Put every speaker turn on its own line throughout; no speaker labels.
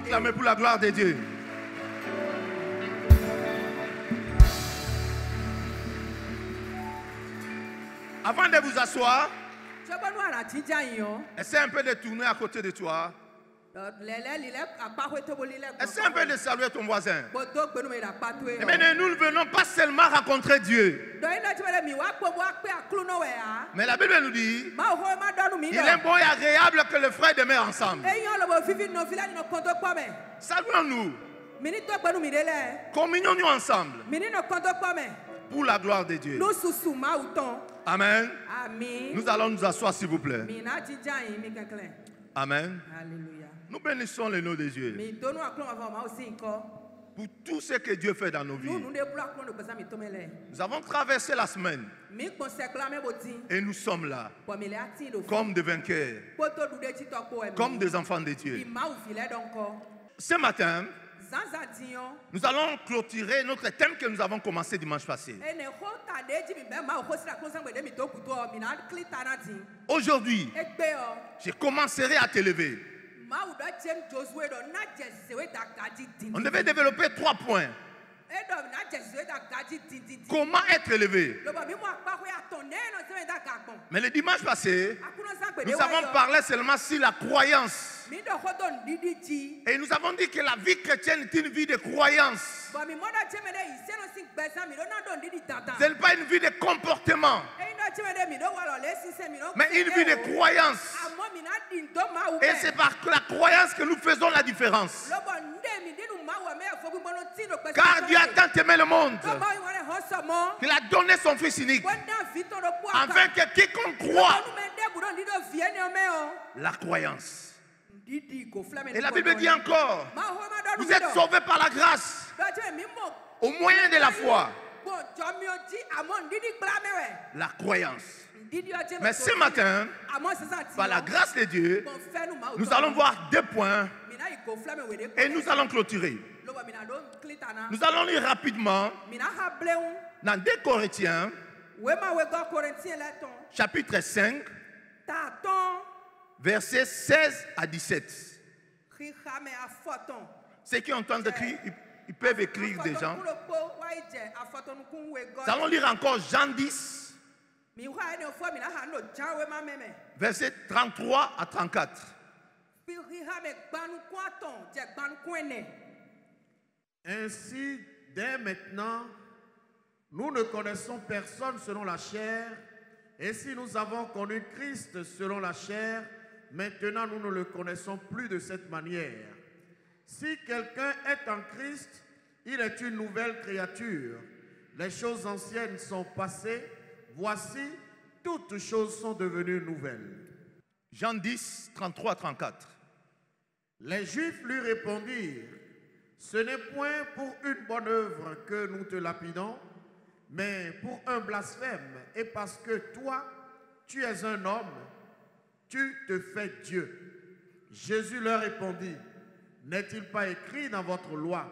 acclamer pour la gloire de Dieu. Avant de vous asseoir, essaie un peu de tourner à côté de toi. Essaie un peu de saluer ton voisin. Et maintenant, nous ne venons pas seulement rencontrer Dieu. Mais la Bible nous dit, il est bon et agréable que les frères demeurent ensemble. Saluons-nous. Communions-nous ensemble. Pour la gloire de Dieu. Amen. Nous allons nous asseoir, s'il vous plaît. Amen. Nous bénissons le nom de Dieu pour tout ce que Dieu fait dans nos vies. Nous avons traversé la semaine et nous sommes là comme des vainqueurs, comme des enfants de Dieu. Ce matin, nous allons clôturer notre thème que nous avons commencé dimanche passé. Aujourd'hui, je commencerai à t'élever. On devait développer 3 points. Comment être élevé? Mais le dimanche passé, nous avons parlé seulement sur la croyance. Et nous avons dit que la vie chrétienne est une vie de croyance. Ce n'est pas une vie de comportement, mais une vie de croyance. Et c'est par la croyance que nous faisons la différence. Car Dieu a tant aimé le monde qu'il a donné son Fils unique, afin que quiconque croit, la croyance. Et la Bible dit encore, vous êtes sauvés par la grâce, au moyen de la foi, la croyance. Mais ce matin, par la grâce de Dieu, nous allons voir 2 points et nous allons clôturer. Nous allons lire rapidement dans 2 Corinthiens, chapitre 5, versets 16 à 17. Ceux qui entendent écrire, ils peuvent écrire des gens. Nous allons lire encore Jean 10, versets 33 à 34.
Ainsi, dès maintenant, nous ne connaissons personne selon la chair, et si nous avons connu Christ selon la chair, maintenant nous ne le connaissons plus de cette manière. Si quelqu'un est en Christ, il est une nouvelle créature. Les choses anciennes sont passées, voici, toutes choses sont devenues nouvelles.
Jean 10, 33 à 34.
Les Juifs lui répondirent, ce n'est point pour une bonne œuvre que nous te lapidons, mais pour un blasphème, et parce que toi, tu es un homme, tu te fais Dieu. Jésus leur répondit, n'est-il pas écrit dans votre loi,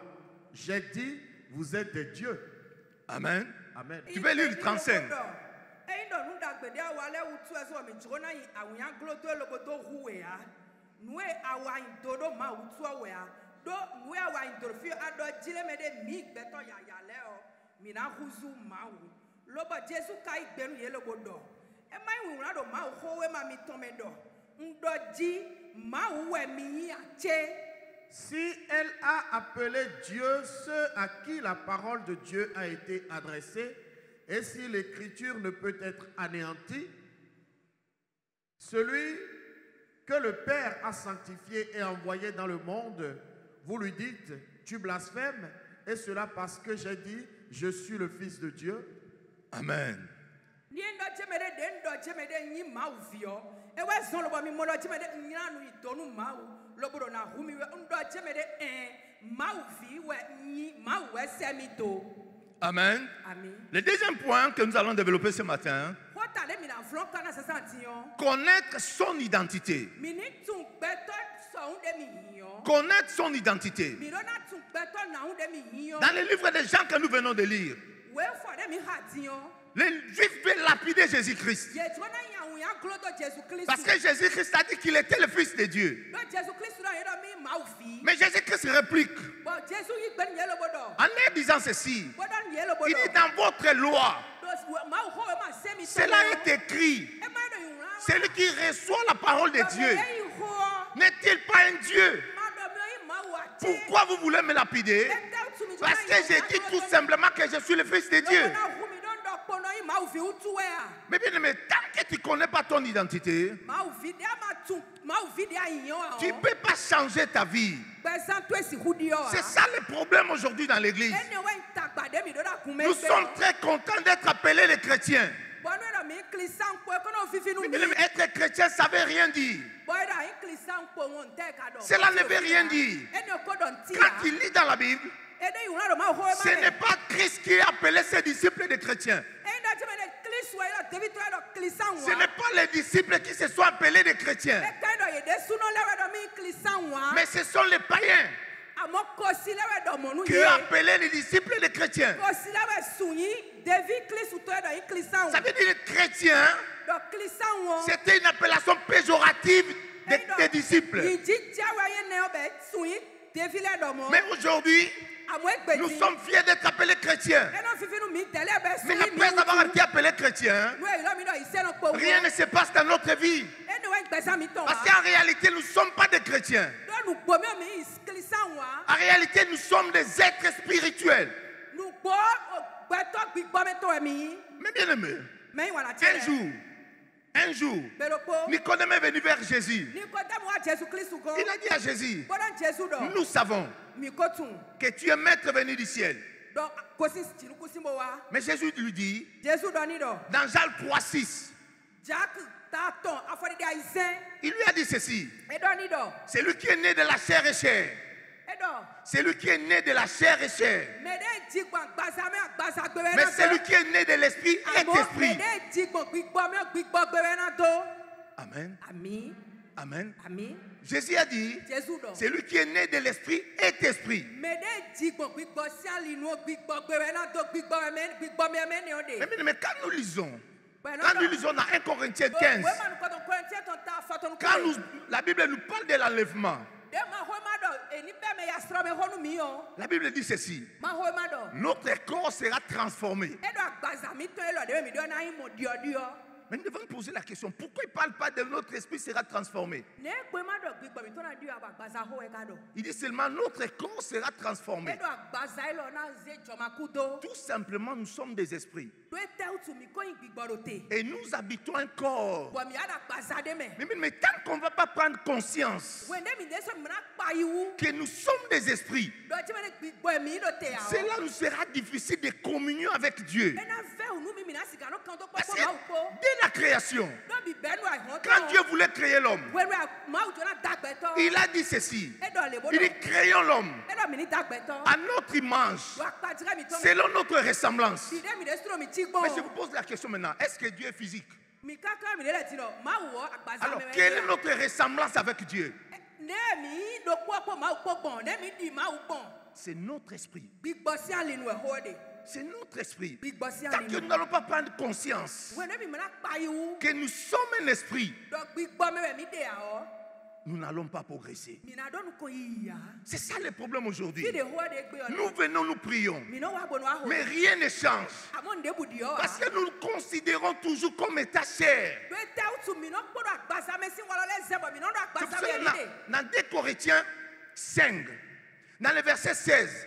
j'ai dit, vous êtes des dieux.
Amen.
Amen.
Tu peux lire le 35.
Si elle a appelé Dieu ceux à qui la parole de Dieu a été adressée, et si l'écriture ne peut être anéantie, celui que le Père a sanctifié et envoyé dans le monde, vous lui dites, tu blasphèmes, et cela parce que j'ai dit, je suis le Fils de Dieu.
Amen. Amen. Le deuxième point que nous allons développer ce matin, connaître son identité. Connaître son identité. Dans le livre des Jean que nous venons de lire, les Juifs veulent lapider Jésus-Christ. Parce que Jésus-Christ a dit qu'il était le Fils de Dieu. Mais Jésus-Christ réplique en leur disant ceci. Il dit dans votre loi, cela est écrit. Celui qui reçoit la parole de Dieu n'est-il pas un Dieu? Pourquoi vous voulez me lapider? Parce que j'ai dit tout simplement que je suis le Fils de Dieu. Mais bien aimé, tant que tu ne connais pas ton identité, tu ne peux pas changer ta vie. C'est ça le problème aujourd'hui dans l'église. Nous sommes très contents d'être appelés les chrétiens. Mais être chrétien, ça ne veut rien dire. Cela ne veut rien dire. Quand tu lis dans la Bible, ce n'est pas Christ qui a appelé ses disciples des chrétiens. Ce n'est pas les disciples qui se sont appelés des chrétiens. Mais ce sont les païens qui ont appelé les disciples des chrétiens. Ça veut dire chrétien, c'était une appellation péjorative des disciples. Mais aujourd'hui, nous sommes fiers d'être appelés chrétiens. Mais après avoir été appelés chrétiens, rien ne se passe dans notre vie. Parce qu'en réalité, nous ne sommes pas des chrétiens. En réalité, nous sommes des êtres spirituels. Mais bien aimé, un jour, Nicodème est venu vers Jésus. Il a dit à Jésus, nous savons que tu es maître venu du ciel. Mais Jésus lui dit, dans Jacques 3,6, il lui a dit ceci, c'est lui qui est né de la chair et chair. C'est lui qui est né de la chair et chair. Mais c'est lui qui est né de l'esprit et d'esprit. Amen. Amen. Amen. Jésus a dit, c'est lui qui est né de l'esprit et d'esprit. Mais quand nous lisons dans 1 Corinthiens 15, quand la Bible nous parle de l'enlèvement, la Bible dit ceci, notre corps sera transformé. Mais nous devons poser la question, pourquoi il ne parle pas de notre esprit sera transformé? Il dit seulement notre corps sera transformé. Tout simplement, nous sommes des esprits. Et nous habitons un corps. Mais tant qu'on ne va pas prendre conscience que nous sommes des esprits, cela nous sera difficile de communion avec Dieu. Parce que dès la création, quand Dieu voulait créer l'homme, il a dit ceci, il dit créons l'homme à notre image, selon notre ressemblance. Mais je vous pose la question maintenant, est-ce que Dieu est physique? Alors quelle est notre ressemblance avec Dieu? C'est notre esprit. C'est notre esprit. Tant que nous n'allons pas prendre conscience que nous sommes un esprit, nous n'allons pas progresser. C'est ça le problème aujourd'hui. Nous venons, nous prions, mais rien ne change. Parce que nous nous considérons toujours comme état chair. Dans 2 Corinthiens 5, dans le verset 16,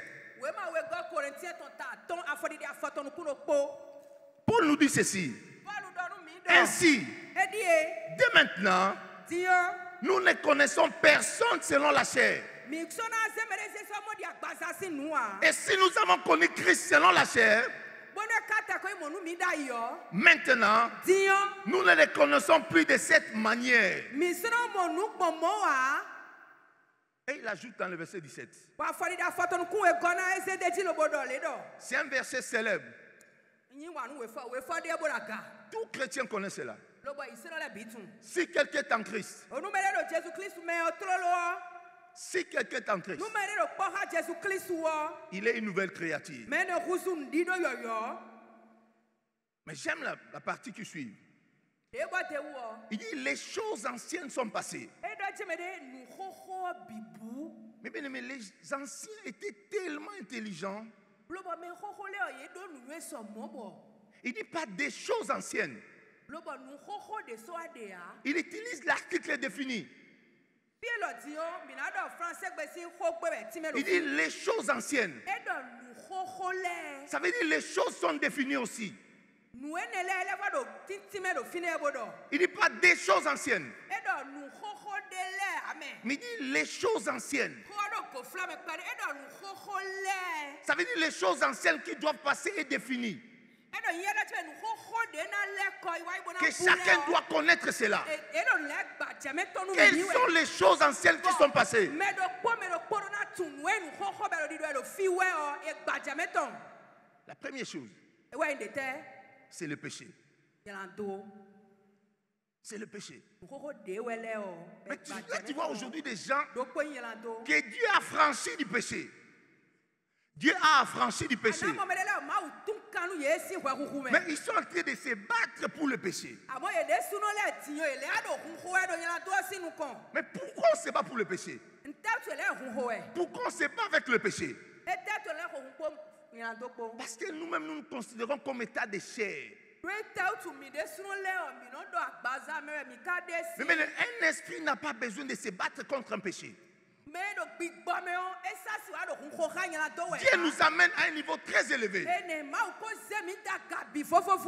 Paul nous dit ceci. Ainsi, dès maintenant, nous ne connaissons personne selon la chair. Et si nous avons connu Christ selon la chair, maintenant, nous ne le connaissons plus de cette manière. Et il ajoute dans le verset 17. C'est un verset célèbre. Tout chrétien connaît cela. Si quelqu'un est en Christ, si quelqu'un est en Christ, il est une nouvelle créature. Mais j'aime la partie qui suit. Il dit les choses anciennes sont passées. Mais bien aimé, les anciens étaient tellement intelligents. Il dit pas des choses anciennes. Il utilise l'article défini. Il dit les choses anciennes. Ça veut dire les choses sont définies aussi. Il dit pas des choses anciennes. Mais il dit les choses anciennes. Ça veut dire les choses anciennes qui doivent passer et définies. Que chacun doit connaître cela. Quelles sont les choses anciennes qui sont passées? La première chose, c'est le péché. C'est le péché. Mais tu vois aujourd'hui des gens que Dieu a franchi du péché. Dieu a affranchi du péché. Mais ils sont en train de se battre pour le péché. Mais pourquoi on ne se bat pour le péché? Pourquoi on ne se bat avec le péché? Parce que nous-mêmes nous considérons comme état de chair. Mais un esprit n'a pas besoin de se battre contre un péché. Dieu nous amène à un niveau très élevé.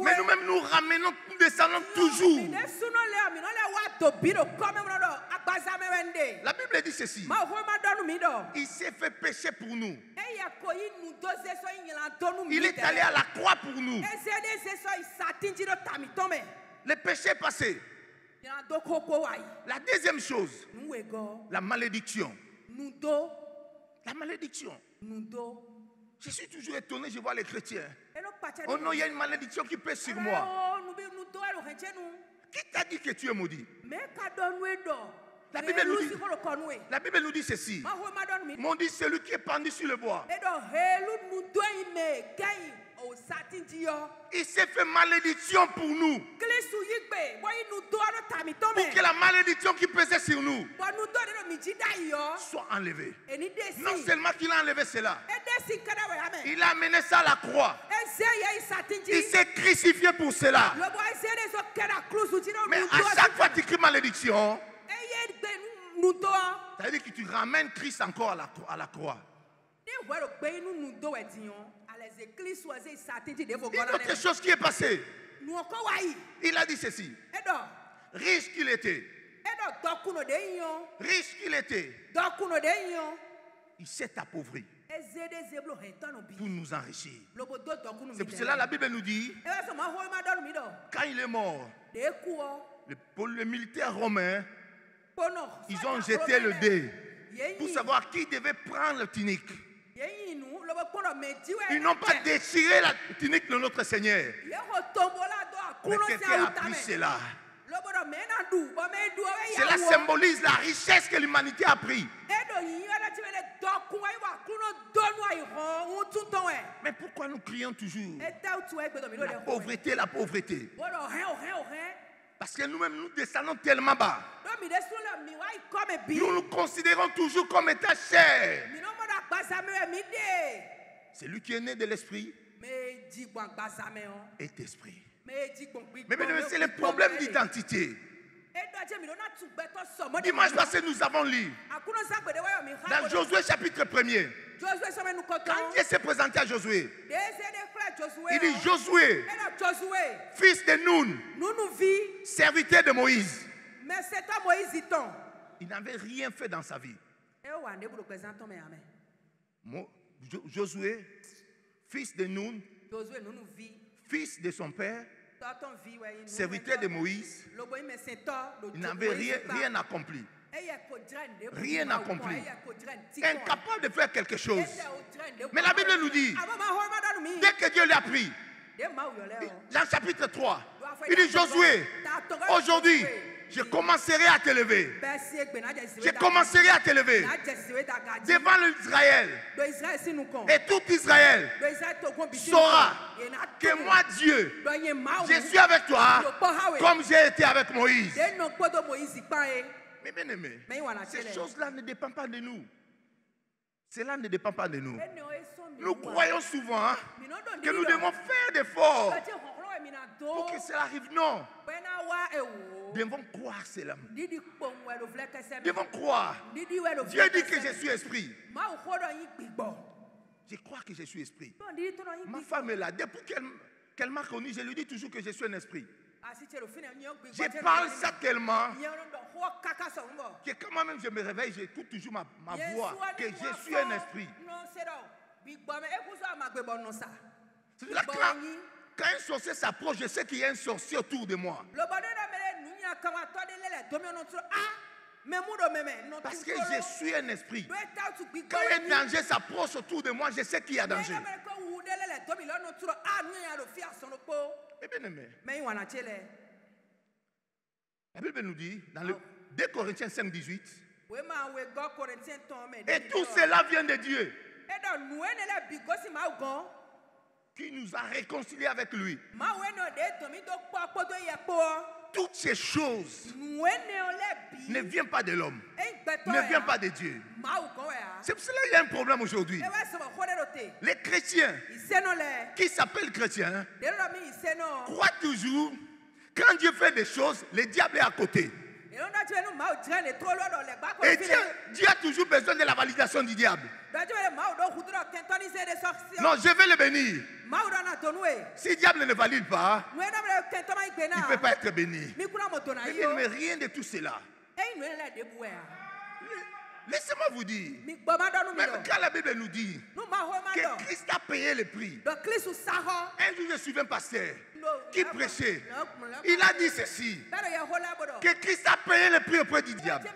Mais nous-mêmes nous ramenons, nous descendons toujours. La Bible dit ceci. Il s'est fait péché pour nous. Il est allé à la croix pour nous. Le péché est passé. La deuxième chose, la malédiction. La malédiction. Je suis toujours étonné, je vois les chrétiens. Oh non, il y a une malédiction qui pèse sur moi. Qui t'a dit que tu es maudit? La Bible nous dit ceci. Maudit celui qui est pendu sur le bois. Il s'est fait malédiction pour nous. Pour que la malédiction qui pesait sur nous soit enlevée. Non seulement qu'il a enlevé cela, il a amené ça à la croix. Il s'est crucifié pour cela. Mais à chaque fois que tu cries malédiction, ça veut dire que tu ramènes Christ encore à la croix. Une autre chose qui est passée, il a dit ceci. Riche qu'il était, il s'est appauvri pour nous enrichir. C'est pour cela que la Bible nous dit, quand il est mort, pour les militaires romains, ils ont jeté le dé pour savoir qui devait prendre la tunique. Ils n'ont pas déchiré la tunique de notre Seigneur. Mais quelqu'un a pris cela. Cela symbolise la richesse que l'humanité a pris. Mais pourquoi nous crions toujours la pauvreté, la pauvreté? Parce que nous-mêmes nous descendons tellement bas. Nous nous considérons toujours comme état cher. Celui qui est né de l'esprit est esprit. Mais c'est le problème d'identité. Dimanche passé, nous avons lu dans Josué chapitre 1er. Quand Dieu s'est présenté à Josué, il dit Josué, fils de Nun, serviteur de Moïse. Il n'avait rien fait dans sa vie. Josué, fils de Nun, fils de son père, serviteur de Moïse, il n'avait rien accompli. Rien accompli. Incapable de faire quelque chose. Mais la Bible nous dit, dès que Dieu l'a pris, dans le chapitre 3, il dit Josué, aujourd'hui, je commencerai à t'élever. Je commencerai à t'élever devant l'Israël. Et tout Israël saura que moi, Dieu, je suis avec toi comme j'ai été avec Moïse. Mais bien aimé, ces choses-là ne dépendent pas de nous. Cela ne dépend pas de nous. Nous croyons souvent que nous devons faire d'efforts pour que cela arrive. Non. Nous devons croire cela. Nous devons croire. Dieu dit que je suis esprit. Je crois que je suis esprit. Ma femme est là. Depuis qu'elle m'a connu, je lui dis toujours que je suis un esprit. Je parle ça tellement que quand moi-même je me réveille, j'écoute toujours ma voix, que je suis un esprit. C'est là quand un sorcier s'approche, je sais qu'il y a un sorcier autour de moi. Parce que je suis un esprit. Quand un danger s'approche autour de moi, je sais qu'il y a danger. Eh bien aimé, la Bible nous dit dans le 2 Corinthiens 5, 18, et tout cela vient de Dieu qui nous a réconciliés avec lui. Toutes ces choses ne viennent pas de l'homme, ne viennent pas de Dieu. C'est pour cela qu'il y a un problème aujourd'hui. Les chrétiens qui s'appellent chrétiens croient toujours quand Dieu fait des choses, le diable est à côté. Et Dieu a toujours besoin de la validation du diable. Non, je vais le bénir. Si le diable ne valide pas, il ne peut pas être béni. Mais rien de tout cela. Laissez-moi vous dire, même quand la Bible nous dit que Christ a payé le prix, un jour je suis un pasteur qui prêchait, il a dit ceci, que Christ a payé le prix auprès du diable.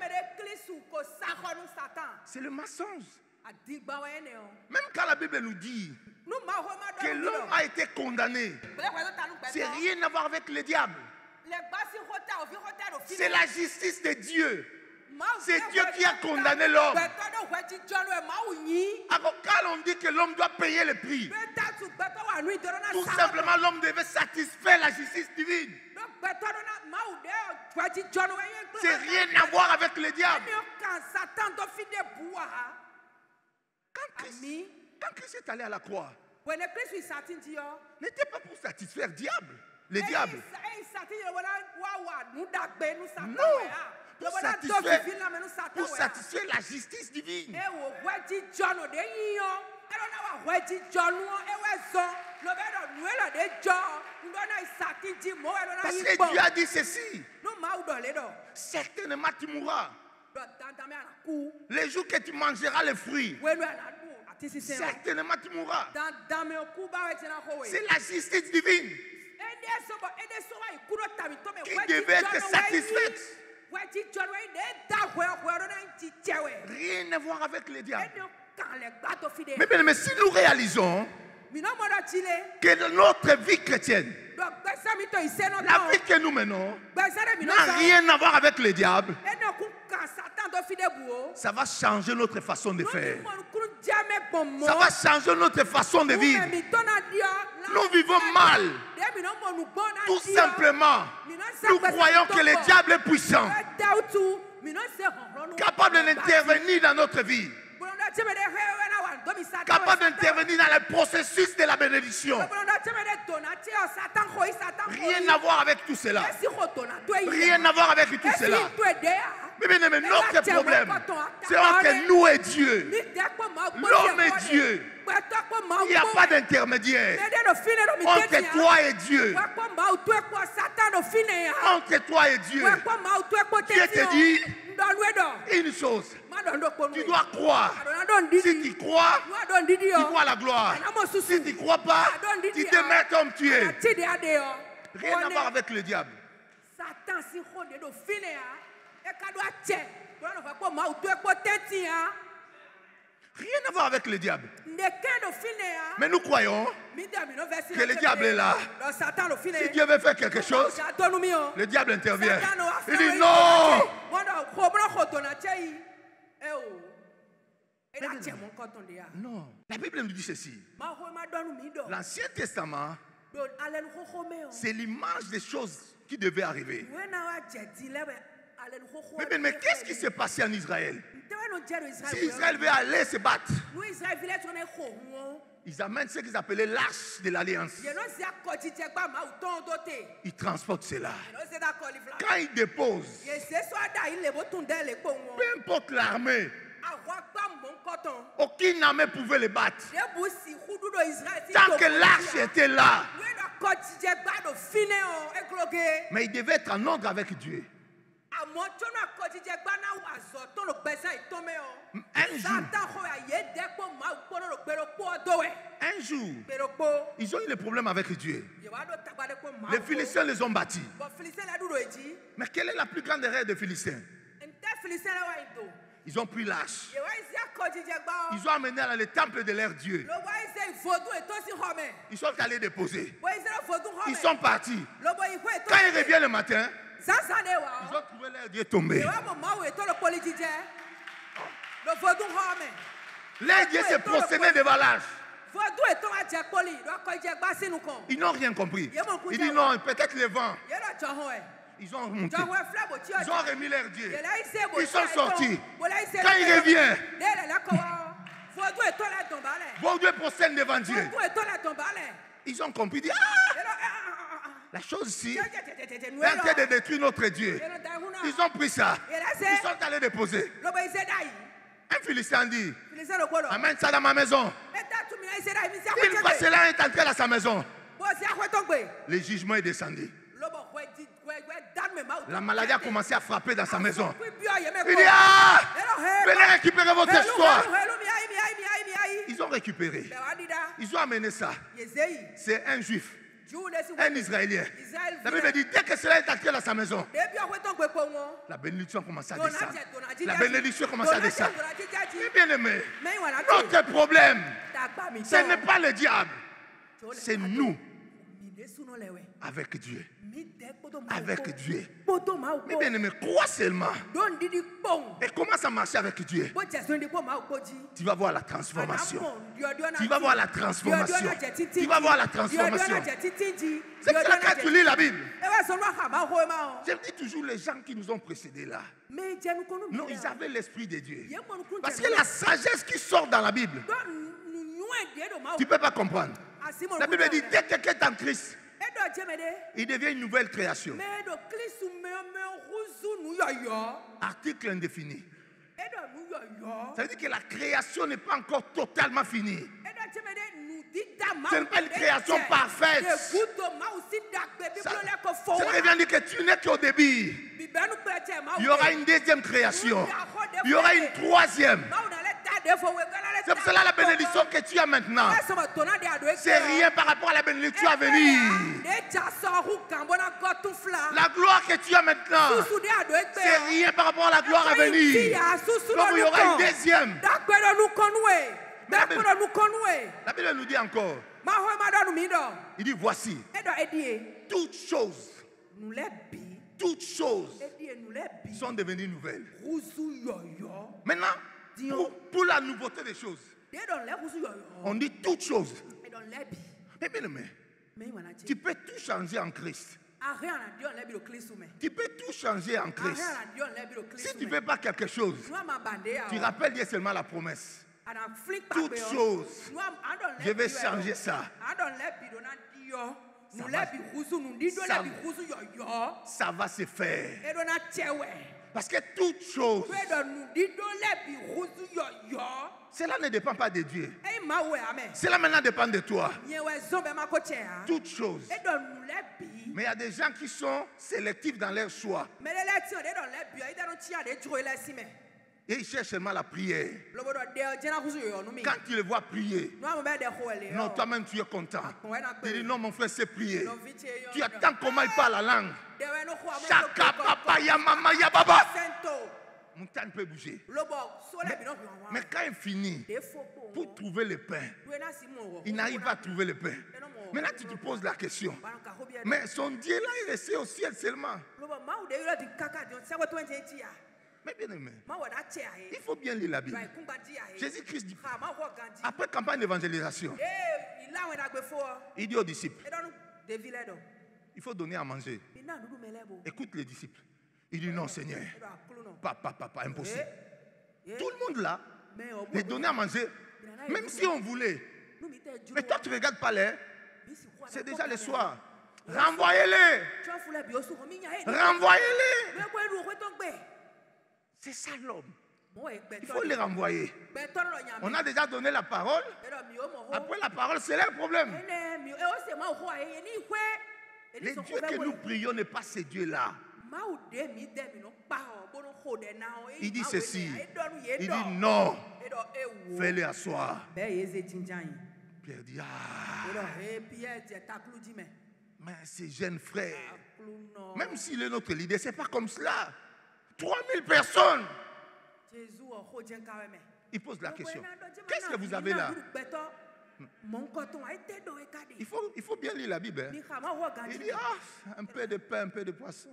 C'est le mensonge. Même quand la Bible nous dit que l'homme a été condamné, c'est rien à voir avec le diable. C'est la justice de Dieu. C'est Dieu qui a condamné l'homme. Alors quand on dit que l'homme doit payer le prix, tout simplement l'homme devait satisfaire la justice divine. C'est rien à voir avec le diable. Quand Christ est allé à la croix, n'était pas pour satisfaire le diable. Non. Pour satisfaire la justice divine. Parce que Dieu a dit ceci. Certainement tu mourras. Les jours que tu mangeras les fruits, certainement tu mourras. C'est la justice divine qui devait être satisfaite. Rien à voir avec le diable. Mais si nous réalisons que notre vie chrétienne, la vie que nous menons, n'a rien à voir avec le diable, ça va changer notre façon de faire. Ça va changer notre façon de vivre. Nous vivons mal. Tout simplement, nous croyons que le diable est puissant, capable d'intervenir dans notre vie, capable d'intervenir dans le processus de la bénédiction. Rien à voir avec tout cela. Rien à voir avec tout cela. Mais notre problème, c'est entre nous et Dieu. L'homme et Dieu. Il n'y a pas d'intermédiaire entre toi et Dieu. Entre toi et Dieu. Dieu te dit une chose. Tu dois croire. Si tu crois, tu vois la gloire. Si tu ne crois pas, tu te mets comme tu es. Rien à voir avec le diable. Rien à voir avec le diable. Mais nous croyons que le diable est là. Si Dieu veut faire quelque chose, le diable intervient. Il dit non. Non. La Bible nous dit ceci. L'Ancien Testament, c'est l'image des choses qui devaient arriver. Mais qu'est-ce qui s'est passé en Israël? Si Israël veut aller se battre, ils amènent ce qu'ils appelaient l'arche de l'alliance. Ils transportent cela. Quand ils déposent, peu importe l'armée, aucune armée pouvait les battre. Tant que l'arche était là. Mais il devait être en ordre avec Dieu. Un jour, ils ont eu des problèmes avec Dieu. Les Philistins les ont bâtis. Mais quelle est la plus grande erreur des Philistins? Ils ont pris l'arche. Ils ont amené dans le temple de leur Dieu. Ils sont allés déposer. Ils sont partis. Quand ils reviennent le matin, ils ont trouvé leur Dieu tombé. Leur Dieu s'est prosterné devant l'arche. Ils n'ont rien compris. Ils disent non, peut-être le vent. Ils ont remonté. Ils ont remis leur Dieu. Ils sont sortis. Quand ils reviennent, vos Dieu prosterne devant Dieu. Ils ont compris. La chose ici est en train de détruire notre Dieu. Ils ont pris ça. Ils sont allés déposer. Un Philistin dit, amène ça dans ma maison. Une fois cela est entré dans sa maison, le jugement est descendu. La maladie a commencé à frapper dans sa maison. Il dit, venez récupérer votre histoire. Ils ont récupéré. Ils ont amené ça. C'est un juif, un Israélien. La Bible dit, dès que cela est entré dans sa maison, la bénédiction commence à descendre. La bénédiction commence à descendre. Mais bien aimé, notre problème, ce n'est pas le diable, c'est nous. Avec Dieu. Avec Dieu. Mais bien aimé, crois seulement. Et commence à marcher avec Dieu. Tu vas voir la transformation. Tu vas voir la transformation. Tu vas voir la transformation. C'est que là, quand tu lis la Bible, je dis toujours les gens qui nous ont précédés là. Non, ils avaient l'esprit de Dieu. Parce que la sagesse qui sort dans la Bible, tu ne peux pas comprendre. La Bible dit, dès que quelqu'un est en Christ, il devient une nouvelle création. Article indéfini. Ça veut dire que la création n'est pas encore totalement finie. Ce n'est pas une création parfaite. Ça revient dire que tu n'es qu'au début. Il y aura une deuxième création. Il y aura une troisième. C'est pour cela la bénédiction que tu as maintenant, c'est rien par rapport à la bénédiction à venir. La gloire que tu as maintenant, c'est rien par rapport à la gloire à venir. Donc il y aura une deuxième. La Bible nous dit encore, il dit voici, toutes choses sont devenues nouvelles. Maintenant, pour la nouveauté des choses, on dit toutes choses. Mais bien aimé, tu peux tout changer en Christ. Tu peux tout changer en Christ. Si tu ne fais pas quelque chose, tu rappelles Dieu seulement la promesse. Toutes choses, je vais changer ça. Ça va se faire. Parce que toutes choses, cela ne dépend pas de Dieu. Cela maintenant dépend de toi. Toutes choses. Mais il y a des gens qui sont sélectifs dans leur choix. Et ils cherchent seulement la prière. Quand tu les vois prier, non, toi-même tu es content. Tu dis non, mon frère sait prier. Tu attends comment il parle la langue. Chaka papa ya mama ya baba. Montagne peut bouger. Mais quand il finit, pour trouver le pain, il n'arrive pas à trouver le pain. Maintenant tu te poses la question. Mais son Dieu là, il restait au ciel seulement. Mais bien aimé, il faut bien lire la Bible. Jésus-Christ dit, après campagne d'évangélisation, il dit aux disciples, il faut donner à manger. Écoute les disciples. Il dit non, Seigneur. Papa, impossible. Tout le monde là, les donner à manger, même si on voulait. Mais toi, tu ne regardes pas l'heure. C'est déjà le soir. Renvoyez-les. Renvoyez-les. C'est ça l'homme. Il faut les renvoyer. On a déjà donné la parole. Après la parole, c'est leur problème. Les dieux que nous prions n'est pas ces dieux-là. Il dit ceci. Il dit non. Fais-les asseoir. Pierre dit mais ces jeunes frères, même s'il est notre leader, c'est pas comme cela. 3000 personnes. Il pose la question. Qu'est-ce que vous avez là? Il faut bien lire la Bible. Hein? Il dit un peu de pain, un peu de poisson.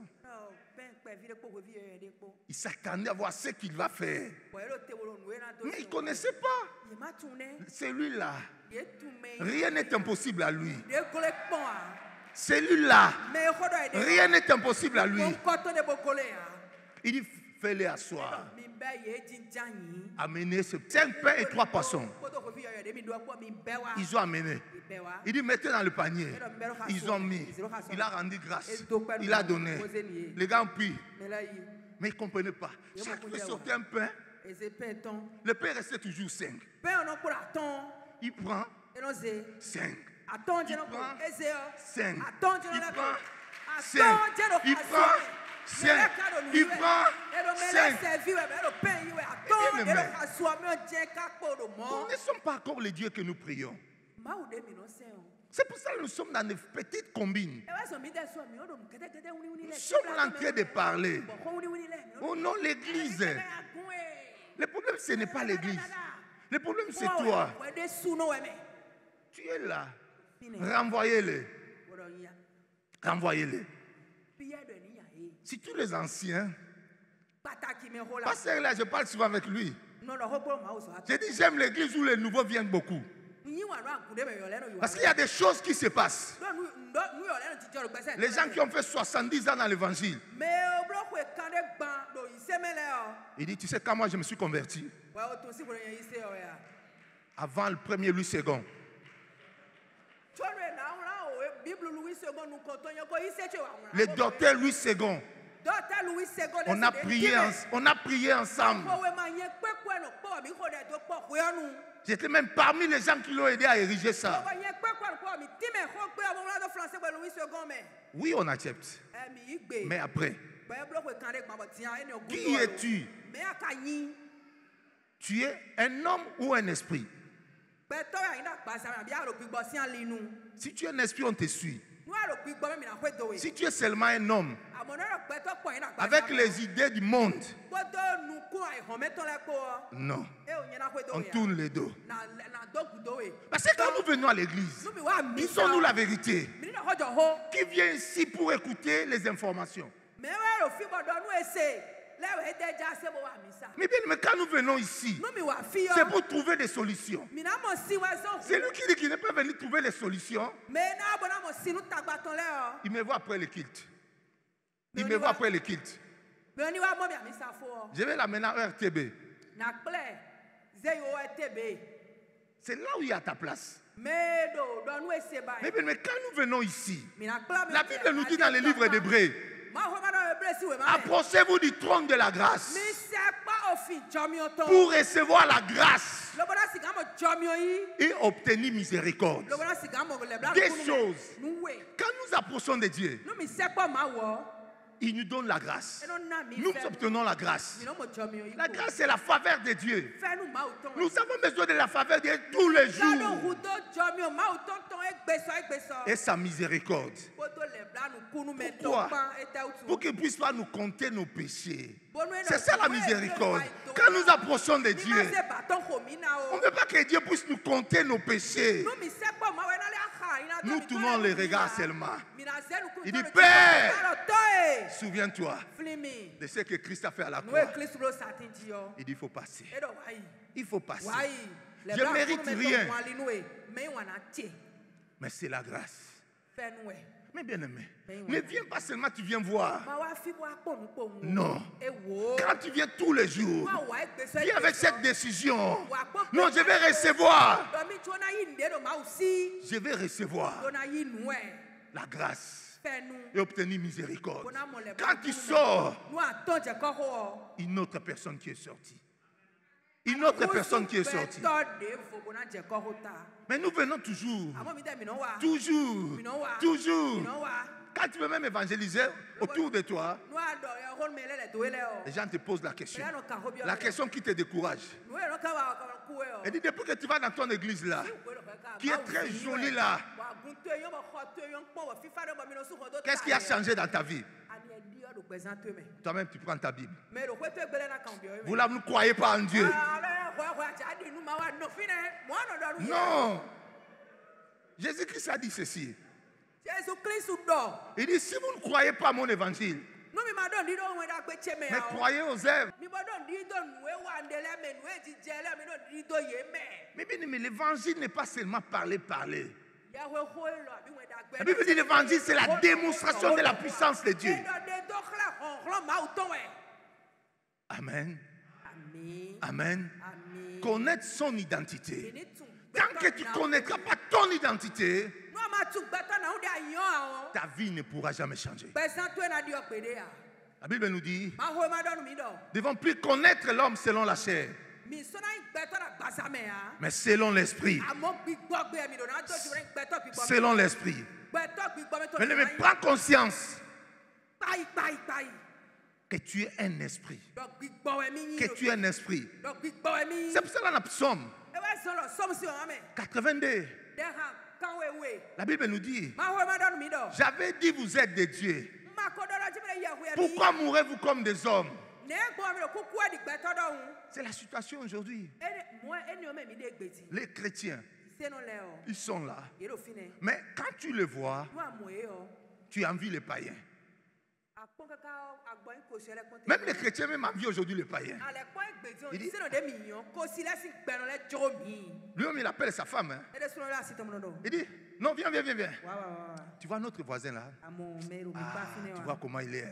Il s'attendait à voir ce qu'il va faire. Mais il ne connaissait pas. Celui-là, rien n'est impossible à lui. Celui-là, rien n'est impossible à lui. Il dit, fais-les asseoir. Amenez 5 pains et 3 poissons. Ils ont amené. Il dit, mettez dans le panier. Ils ont mis. Il a rendu grâce. Il a donné. Les gars ont pris. Mais ils ne comprenaient pas. Chaque fois qu'il sortait un pain, le pain restait toujours 5. Il prend 5. Il prend 5. Il prend 5. Il prend 5. Il prend 5. Nous ne sommes pas encore les dieux que nous prions. C'est pour ça que nous sommes dans des petites combines. Nous sommes en train de parler. Oh non, l'église. Le problème, ce n'est pas l'église. Le problème, c'est toi. Tu es là. Renvoyez-les. Renvoyez-les. Si tous les anciens, pasteur là, je parle souvent avec lui. Je dis, j'aime l'église où les nouveaux viennent beaucoup. Parce qu'il y a des choses qui se passent. Les gens qui ont fait 70 ans dans l'évangile. Il dit, tu sais quand moi je me suis converti? Avant le premier Louis II. Le docteur Louis II. On a prié ensemble. J'étais même parmi les gens qui l'ont aidé à ériger ça. Oui, on accepte. Mais après, qui es-tu? Tu es un homme ou un esprit? Si tu es un esprit, on te suit. Si tu es seulement un homme, avec les idées du monde, non, on tourne les dos. Parce que quand nous venons à l'église, disons-nous la vérité. Qui vient ici pour écouter les informations? Mais bien, mais quand nous venons ici, c'est pour trouver des solutions. C'est lui qui dit qu'il ne peut venir trouver les solutions. Il me voit après le culte. Il me voit après le culte. Je vais l'amener à RTB. C'est là où il y a ta place. Mais quand nous venons ici, la Bible nous dit dans les livres d'Hébreux, approchez-vous du trône de la grâce pour recevoir la grâce et obtenir miséricorde. Des choses. Quand nous approchons de Dieu, il nous donne la grâce. Nous obtenons la grâce. La grâce, c'est la faveur de Dieu. Nous avons besoin de la faveur de Dieu tous les jours. Et sa miséricorde. Pourquoi? Pour qu'il ne puisse pas nous compter nos péchés. C'est ça la miséricorde. Quand nous approchons de Dieu, on ne veut pas que Dieu puisse nous compter nos péchés. Nous tournons les regards seulement. Il dit, Père, souviens-toi de ce que Christ a fait à la croix. Il dit, il faut passer. Il faut passer. Je ne mérite rien. Mais c'est la grâce. Mais bien aimé, ne viens pas seulement, tu viens voir. Non. Quand tu viens tous les jours, viens avec cette décision. Non, je vais recevoir. Je vais recevoir la grâce et obtenir miséricorde. Quand tu sors, une autre personne qui est sortie. Une autre personne qui est sortie. Mais nous venons toujours. Toujours. Quand tu veux même évangéliser autour de toi, les gens te posent la question. La question qui te décourage. Et dit, depuis que tu vas dans ton église là, qui est très jolie là, qu'est-ce qui a changé dans ta vie? Toi-même, tu prends ta Bible. Vous là, vous ne croyez pas en Dieu. Non. Jésus-Christ a dit ceci. Il dit, si vous ne croyez pas à mon évangile, mais croyez aux œuvres. Mais l'évangile n'est pas seulement parler. La Bible dit l'évangile, c'est la démonstration de la puissance de Dieu. Amen. Amen. Connaître son identité. Tant que tu ne connaîtras pas ton identité, ta vie ne pourra jamais changer. La Bible nous dit, nous devons plus connaître l'homme selon la chair, mais selon l'esprit. Selon l'esprit. Mais prends conscience que tu es un esprit. Que tu es un esprit. C'est pour cela dans le psaume 82. La Bible nous dit, j'avais dit vous êtes des dieux. Pourquoi mourrez-vous comme des hommes? C'est la situation aujourd'hui. Les chrétiens, ils sont là. Mais quand tu les vois, tu envies les païens. Même les chrétiens, même envient aujourd'hui les païens. Il dit, lui-même, il appelle sa femme. Hein. Il dit, non, viens. Tu vois notre voisin là. Tu vois comment il est.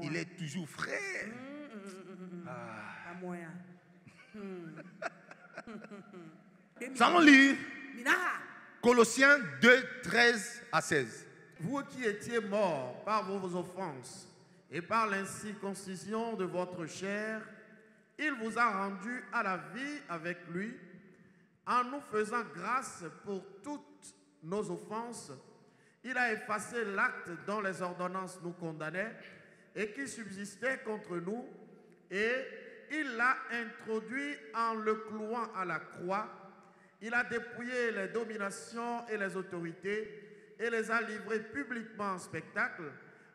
Il est toujours frais. Nous allons lire Colossiens 2, 13 à 16.
Vous qui étiez morts par vos offenses et par l'incirconcision de votre chair, il vous a rendus à la vie avec lui, en nous faisant grâce pour toutes nos offenses. Il a effacé l'acte dont les ordonnances nous condamnaient et qui subsistait contre nous, et il l'a introduit en le clouant à la croix. Il a dépouillé les dominations et les autorités et les a livrées publiquement en spectacle,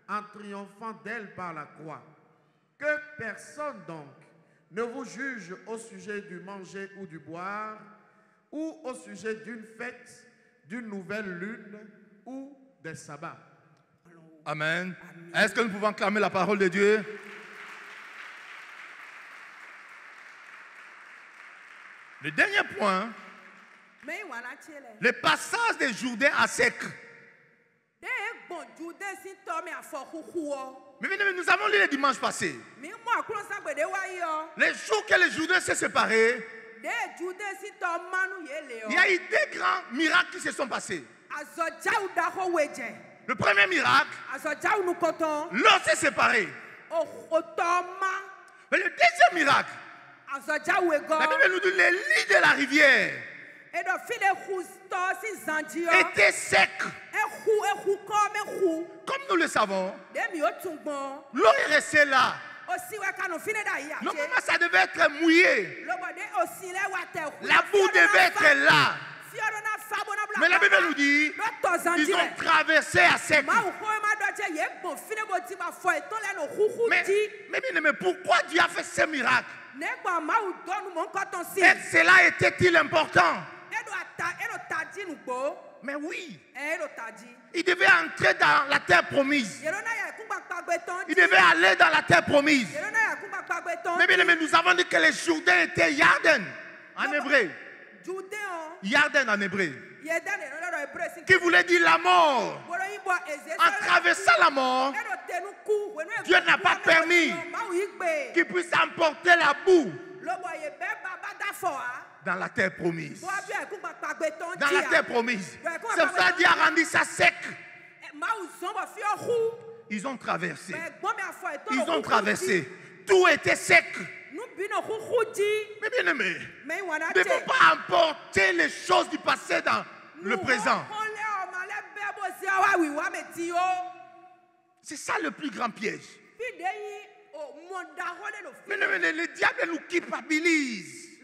en triomphant d'elles par la croix. Que personne donc ne vous juge au sujet du manger ou du boire, ou au sujet d'une fête, d'une nouvelle lune ou des sabbats.
Amen. Est-ce que nous pouvons clamer la parole de Dieu? Le dernier point, le passage des Jourdains à sec. Mais nous avons lu le dimanche passé. Les jours que les Jourdains s'est séparés, il y a eu des grands miracles qui se sont passés. Le premier miracle, l'eau s'est séparée. Mais le deuxième miracle, la Bible nous dit les lits de la rivière étaient secs. Comme nous le savons, l'eau est restée là. Normalement, ça devait être mouillé. La boue devait être là. Mais la Bible nous dit ils ont traversé à sec. Mais pourquoi Dieu a fait ce miracle? Et cela était-il important? Mais oui, il devait entrer dans la terre promise. Il devait aller dans la terre promise. Mais nous avons dit que les Jourdains étaient Yarden en hébreu. Yarden en hébreu. qui voulait dire la mort. En traversant la mort, Dieu n'a pas permis qu'il puisse emporter la boue dans la terre promise. Dans la terre promise. C'est pour ça que Dieu a rendu ça sec. Ils ont traversé. Ils ont traversé. Tout était sec. Mais bien aimé, ne devons pas emporter les choses du passé dans le présent. C'est ça le plus grand piège. Mais le diable nous culpabilise.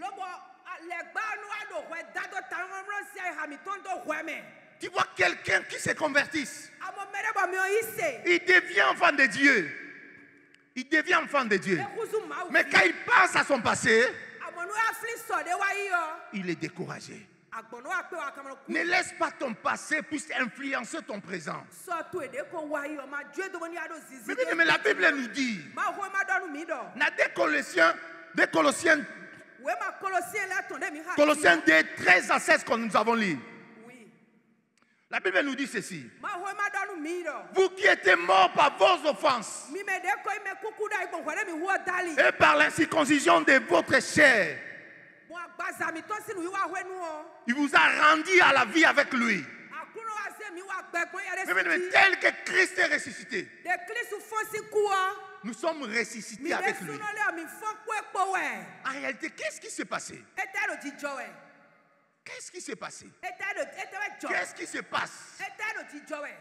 Tu vois quelqu'un qui se convertisse. Il devient enfant de Dieu. Il devient enfant de Dieu. Mais quand il pense à son passé, il est découragé. Ne laisse pas ton passé puisse influencer ton présent. Mais la Bible nous dit, dans Colossiens 2, 13 à 16 que nous avons lu. La Bible nous dit ceci. Vous qui étiez morts par vos offenses et par l'incirconcision de votre chair, il vous a rendu à la vie avec lui. Mais tel que Christ est ressuscité, nous sommes ressuscités avec lui. En réalité, qu'est-ce qui s'est passé? Qu'est-ce qui s'est passé? Qu'est-ce qui se passe?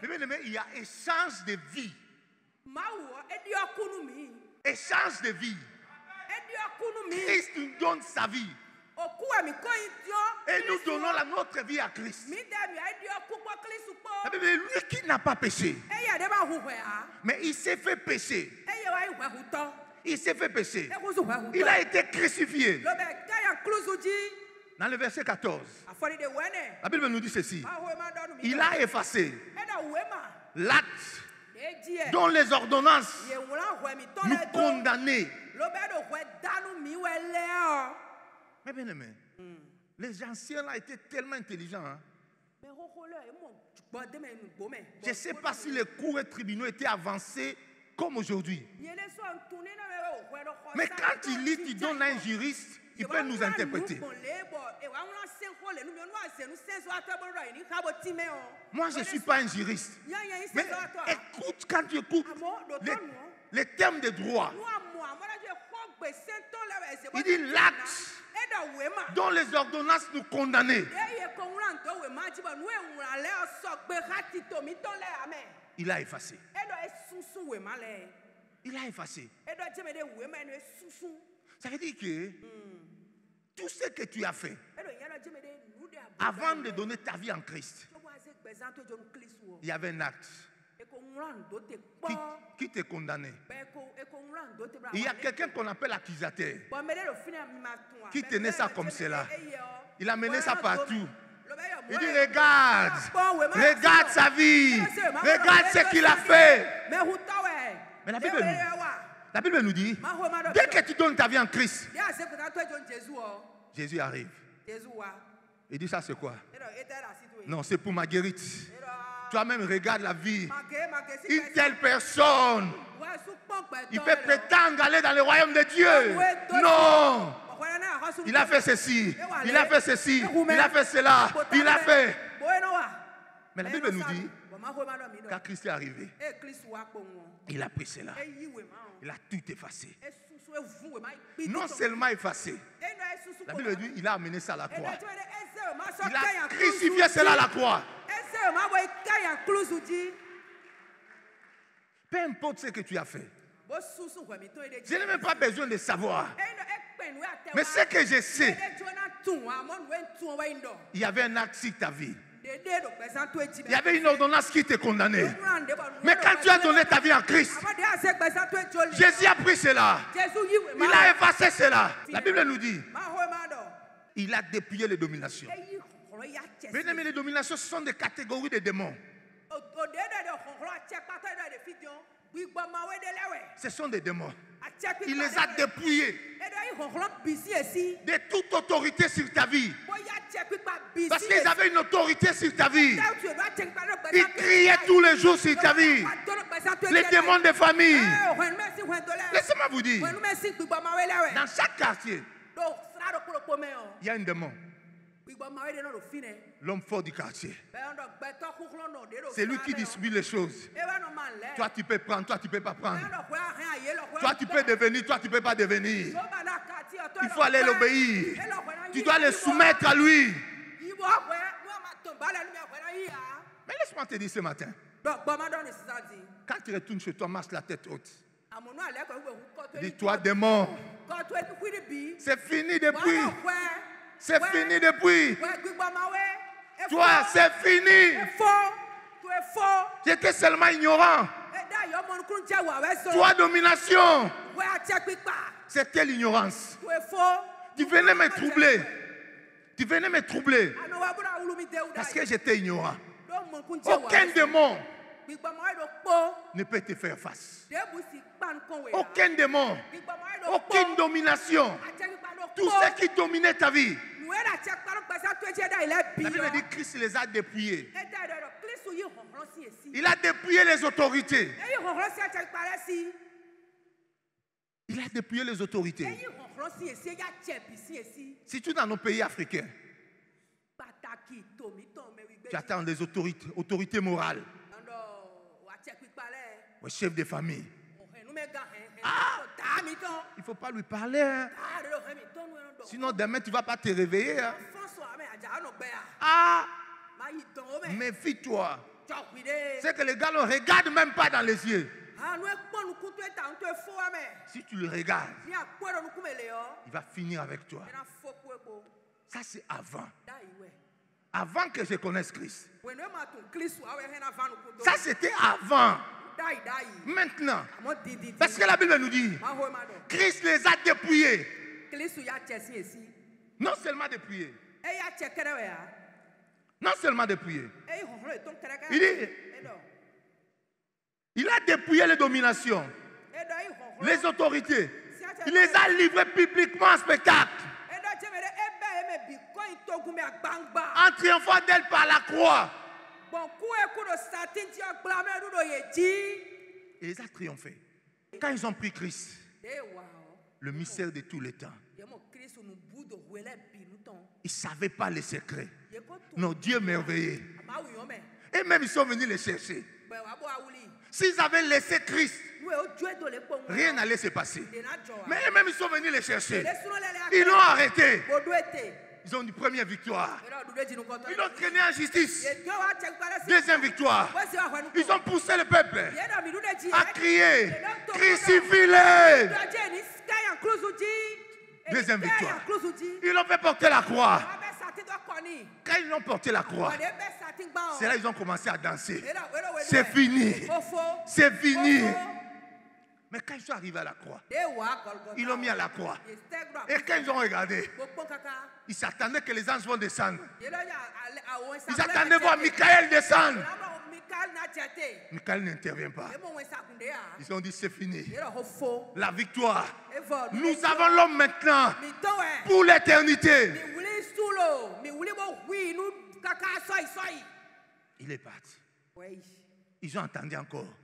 Mais il y a échange de vie. Échange de vie. Christ nous donne sa vie. Et nous donnons notre vie à Christ. Mais lui qui n'a pas péché, mais il s'est fait pécher. Il s'est fait pécher. Il a été crucifié. Dans le verset 14, la Bible nous dit ceci. Il a effacé l'acte dont les ordonnances nous condamnaient. Mais bien aimé, les anciens là étaient tellement intelligents. Hein? Je ne sais pas si les cours et tribunaux étaient avancés comme aujourd'hui. Mais quand il lit, il donne à un juriste, il peut nous interpréter. Moi, je ne suis pas un juriste. Mais écoute, quand tu écoutes les termes de droit, il dit l'acte dont les ordonnances nous condamnaient. Il a effacé. Il a effacé. Ça veut dire que tout ce que tu as fait avant de donner ta vie en Christ, il y avait un acte qui te condamnait. Il y a quelqu'un qu'on appelle accusateur qui tenait ça comme cela. Il a mené ça partout. Il dit regarde, regarde sa vie, regarde ce qu'il a fait. Mais la Bible nous dit, dès que tu donnes ta vie en Christ, Jésus arrive. Il dit ça c'est quoi? Non, c'est pour Marguerite. Toi-même regarde la vie. Une telle personne, il peut prétendre aller dans le royaume de Dieu. Non. Il a fait ceci, il a fait ceci, il a fait cela, il a fait. Mais la Bible nous dit, quand Christ est arrivé, il a pris cela. Il a tout effacé. Non seulement effacé, la Bible dit, il a amené ça à la croix. Il a crucifié cela à la croix. Peu importe ce que tu as fait, je n'ai même pas besoin de savoir. Mais ce que je sais, il y avait un acte sur ta vie. Il y avait une ordonnance qui te condamnait. Mais quand tu as donné ta vie en Christ, Jésus a pris cela. Il a effacé cela. La Bible nous dit, il a dépouillé les dominations. Mais les dominations, ce sont des catégories de démons. Ce sont des démons. Il les a dépouillés de toute autorité sur ta vie. Parce qu'ils avaient une autorité sur ta vie. Ils criaient tous les jours sur ta vie. Les démons de famille. Laissez-moi vous dire, dans chaque quartier, il y a un démon. L'homme fort du quartier. C'est lui qui distribue les choses. Toi, tu peux prendre, toi, tu ne peux pas prendre. Toi, tu peux devenir, toi, tu ne peux pas devenir. Il faut aller l'obéir. Tu dois le soumettre à lui. Mais laisse-moi te dire ce matin. Quand tu retournes chez toi, marche la tête haute. Dis-toi, démon, c'est fini depuis. C'est fini depuis. Toi, c'est fini. J'étais seulement ignorant. Toi, domination. C'était l'ignorance. Tu venais me troubler. Tu venais me troubler. Parce que j'étais ignorant. Aucun démon ne peut te faire face. Aucun démon. Aucune domination. Tout ce qui dominait ta vie. La Bible dit que Christ les a dépouillés. Il a dépouillé les autorités. Il a dépouillé les autorités. Surtout dans nos pays africains. Tu attends les autorités morales. Le chef de famille. Ah, il ne faut pas lui parler. Hein. Sinon, demain, tu ne vas pas te réveiller. Hein. Ah, méfie-toi. C'est que les gars ne regardent même pas dans les yeux. Si tu le regardes, il va finir avec toi. Ça, c'est avant. Avant que je connaisse Christ. Ça, c'était avant. Maintenant, parce que la Bible nous dit, Christ les a dépouillés. Non seulement dépouillés. Non seulement dépouillés. Il dit, il a dépouillé les dominations, les autorités. Il les a livrés publiquement en spectacle. En triomphant d'elle par la croix. Et ils ont triomphé. Quand ils ont pris Christ, le mystère de tous les temps, ils ne savaient pas les secrets. Non, Dieu merveilleux. Et même ils sont venus les chercher. S'ils avaient laissé Christ, rien n'allait se passer. Mais eux-mêmes ils sont venus les chercher. Ils l'ont arrêté. Ils ont une première victoire. Ils ont traîné en justice. Deuxième victoire. Ils ont poussé le peuple à crier, crucifie-le. Deuxième victoire. Ils l'ont fait porter la croix. Quand ils l'ont porté la croix, c'est là qu'ils ont commencé à danser. C'est fini. C'est fini. Mais quand ils sont arrivés à la croix, ils l'ont mis à la croix. Et quand ils ont regardé, ils s'attendaient que les anges vont descendre. Ils s'attendaient à voir Michael descendre. Michael n'intervient pas. Ils ont dit c'est fini. La victoire. Nous avons l'homme maintenant pour l'éternité. Il est parti. Ils ont entendu encore.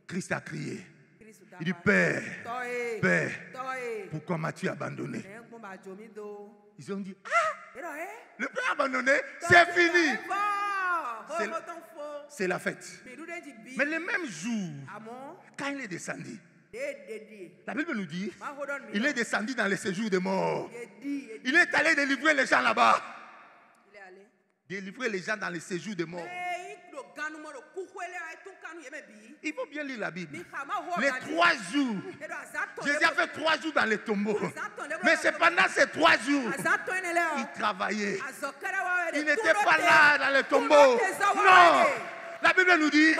Christ a crié. Il dit Père, Père, pourquoi m'as-tu abandonné? Ils ont dit ah, le Père abandonné, c'est fini. C'est la fête. Mais le même jour, quand il est descendu, la Bible nous dit, il est descendu dans le séjour des morts. Il est allé délivrer les gens là-bas. Délivrer les gens dans le séjour des morts. Il faut bien lire la Bible. Les 3 jours. Jésus a fait 3 jours dans les tombeaux. Mais c'est pendant ces 3 jours, il travaillait. Il n'était pas là dans les tombeaux. Non. La Bible nous dit,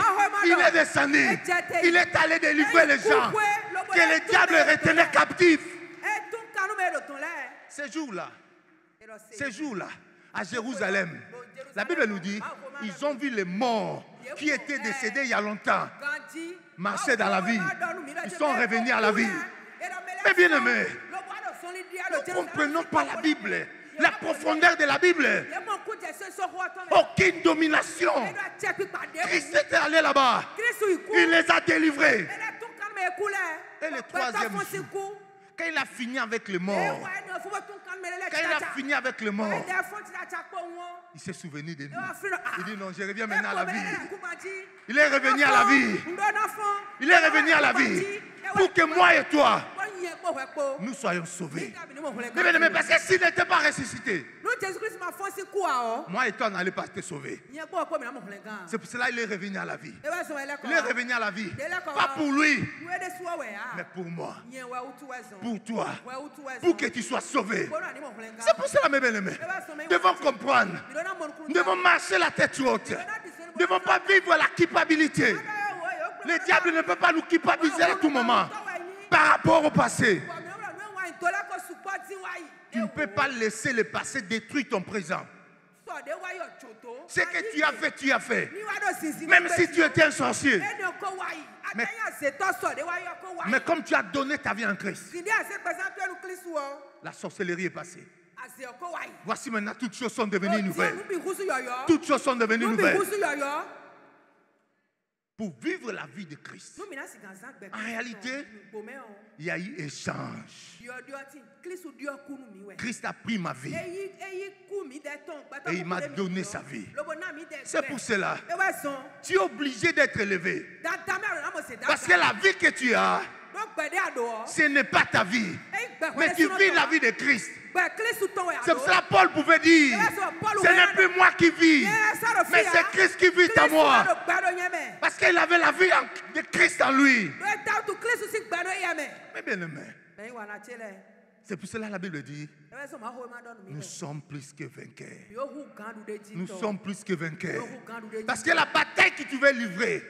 il est descendu. Il est allé délivrer les gens que le diable retenait captifs. Ces jours-là, à Jérusalem, la Bible nous dit, ils ont vu les morts qui étaient décédés il y a longtemps marcher dans la vie. Ils sont revenus à la vie. Mais bien aimés, nous ne comprenons pas la Bible. la profondeur de la Bible. Aucune domination. Christ était allé là-bas. Il les a délivrés. Et le troisième jour, quand il a fini avec le mort, il s'est souvenu de nous. Il dit non, je reviens maintenant à la vie. Il est revenu à la vie. Il est revenu à la vie pour que moi et toi, nous soyons sauvés. Mais parce que s'il n'était pas ressuscité, moi et toi n'allons pas te sauver. C'est pour cela qu'il est revenu à la vie. Il est revenu à la vie. Pas pour lui, mais pour moi. Pour toi. Pour que tu sois sauvé. C'est pour cela, mes bien-aimés, nous devons comprendre. Nous devons marcher la tête haute. Nous ne devons pas vivre la culpabilité. Le diable ne peut pas nous culpabiliser à tout moment par rapport au passé. Tu ne peux pas laisser le passé détruire ton présent. Ce que tu as fait, tu as fait. Même si tu étais un sorcier. Mais comme tu as donné ta vie en Christ, la sorcellerie est passée. Voici maintenant, toutes choses sont devenues nouvelles. Toutes choses sont devenues nouvelles. Pour vivre la vie de Christ, en réalité, il y a eu échange. Christ a pris ma vie et il m'a donné sa vie. C'est pour cela, tu es obligé d'être élevé. Parce que la vie que tu as, ce n'est pas ta vie, mais tu vis la vie de Christ. C'est pour cela que Paul pouvait dire, ce n'est plus moi qui vis, mais c'est Christ qui vit en moi. Parce qu'il avait la vie de Christ en lui. Mais bien aimé, c'est pour cela que la Bible dit, nous sommes plus que vainqueurs. Nous sommes plus que vainqueurs. Parce que la bataille que tu veux livrer,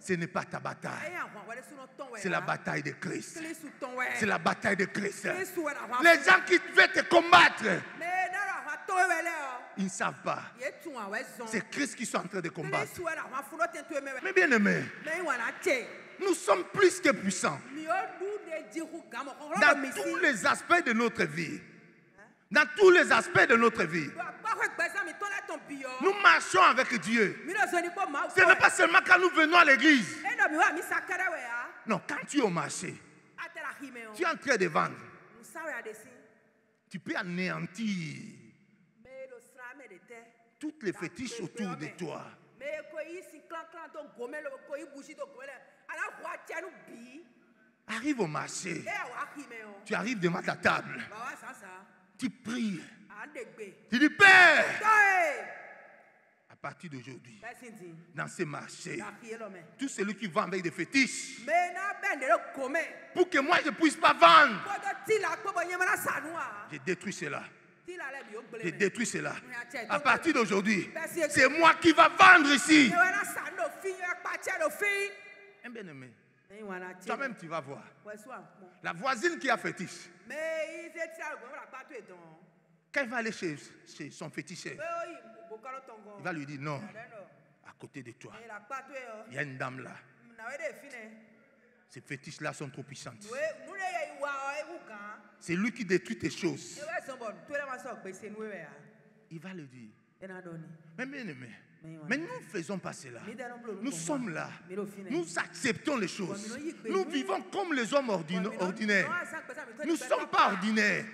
ce n'est pas ta bataille. C'est la bataille de Christ. C'est la bataille de Christ. Les gens qui veulent te combattre, ils ne savent pas. C'est Christ qui sont en train de combattre. Mais bien aimé, nous sommes plus que puissants. Dans tous les aspects de notre vie. Dans tous les aspects de notre vie. Nous marchons avec Dieu. Ce n'est pas seulement quand nous venons à l'église. Non, quand tu es au marché, tu es en train de vendre. Tu peux anéantir toutes les fétiches autour de toi. Arrive au marché. Tu arrives devant ta table. Tu pries. Tu dis, Père, à partir d'aujourd'hui, dans ce marché, tout celui qui vend avec des fétiches, pour que moi je ne puisse pas vendre, je détruis cela. Je détruis cela. À partir d'aujourd'hui, c'est moi qui va vendre ici. Bien aimé, toi-même tu vas voir. La voisine qui a fétiche, quand il va aller chez son féticheur, il va lui dire non, à côté de toi, il y a une dame là. Ces fétiches-là sont trop puissantes. C'est lui qui détruit tes choses. Il va le dire. Mais bien aimé, mais nous ne faisons pas cela. Nous sommes là. Nous acceptons les choses. Nous vivons comme les hommes ordinaires. Nous ne sommes pas ordinaires.